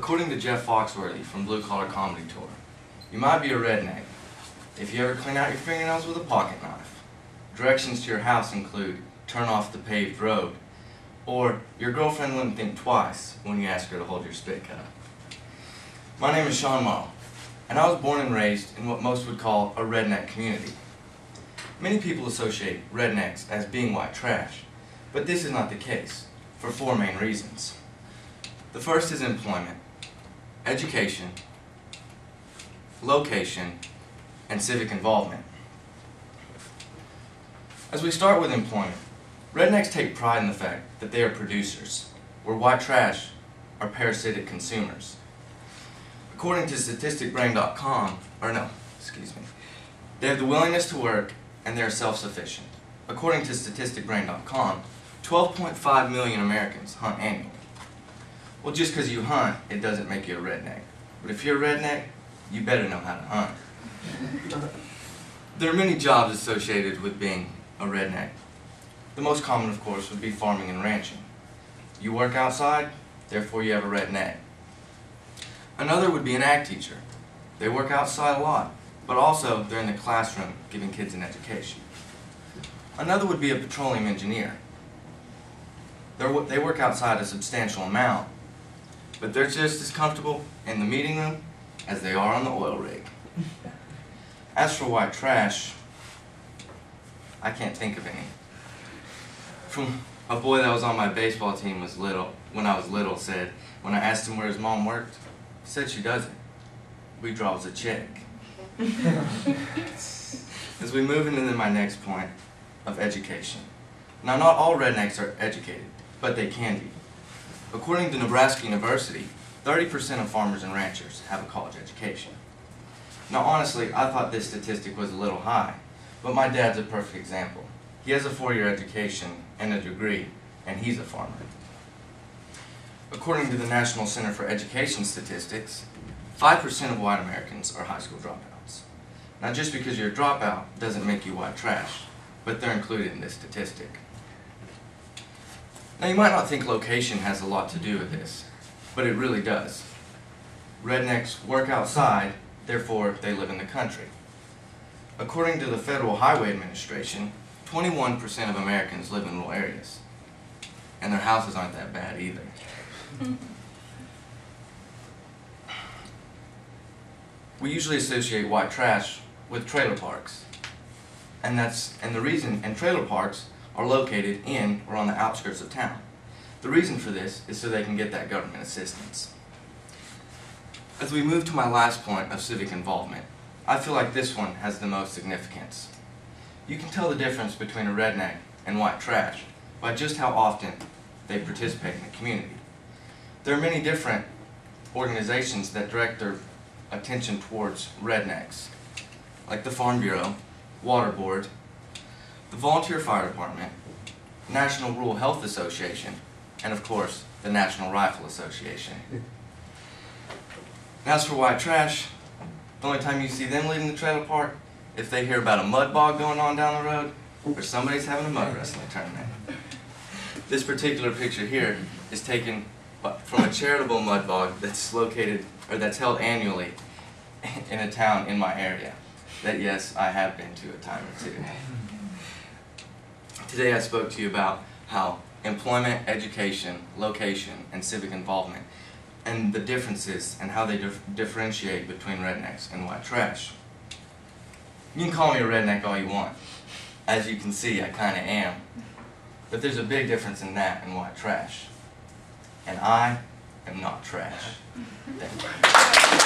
According to Jeff Foxworthy from Blue Collar Comedy Tour, you might be a redneck if you ever clean out your fingernails with a pocket knife. Directions to your house include turn off the paved road, or your girlfriend wouldn't think twice when you ask her to hold your spit cup. My name is Sean Morrow, and I was born and raised in what most would call a redneck community. Many people associate rednecks as being white trash, but this is not the case, for four main reasons. The first is employment, education, location, and civic involvement. As we start with employment, rednecks take pride in the fact that they are producers, where white trash are parasitic consumers. According to statisticbrain.com, they have the willingness to work and they are self-sufficient. According to statisticbrain.com, 12.5 million Americans hunt annually. Well, just because you hunt, it doesn't make you a redneck. But if you're a redneck, you better know how to hunt. There are many jobs associated with being a redneck. The most common, of course, would be farming and ranching. You work outside, therefore you have a redneck. Another would be an ag teacher. They work outside a lot, but also they're in the classroom giving kids an education. Another would be a petroleum engineer. They work outside a substantial amount, but they're just as comfortable in the meeting room as they are on the oil rig. As for white trash, I can't think of any. From a boy that was on my baseball team when I was little said, when I asked him where his mom worked, he said she doesn't. We draws a check. As we move into my next point of education. Now, not all rednecks are educated, but they can be. According to Nebraska University, 30% of farmers and ranchers have a college education. Now, honestly, I thought this statistic was a little high, but my dad's a perfect example. He has a 4-year education and a degree, and he's a farmer. According to the National Center for Education Statistics, 5% of white Americans are high school dropouts. Now, just because you're a dropout doesn't make you white trash, but they're included in this statistic. Now, you might not think location has a lot to do with this, but it really does. Rednecks work outside, therefore they live in the country. According to the Federal Highway Administration, 21% of Americans live in rural areas, and their houses aren't that bad either. We usually associate white trash with trailer parks, and trailer parks are located in or on the outskirts of town. The reason for this is so they can get that government assistance. As we move to my last point of civic involvement, I feel like this one has the most significance. You can tell the difference between a redneck and white trash by just how often they participate in the community. There are many different organizations that direct their attention towards rednecks, like the Farm Bureau, Water Board, the Volunteer Fire Department, National Rural Health Association, and of course, the National Rifle Association. As for white trash, the only time you see them leaving the trailer park, if they hear about a mud bog going on down the road, or somebody's having a mud wrestling tournament. This particular picture here is taken from a charitable mud bog that's held annually in a town in my area. That, yes, I have been to a time or two. Today I spoke to you about how employment, education, location, and civic involvement, and the differences and how they differentiate between rednecks and white trash. You can call me a redneck all you want. As you can see, I kind of am. But there's a big difference in that and white trash. And I am not trash. Thank you.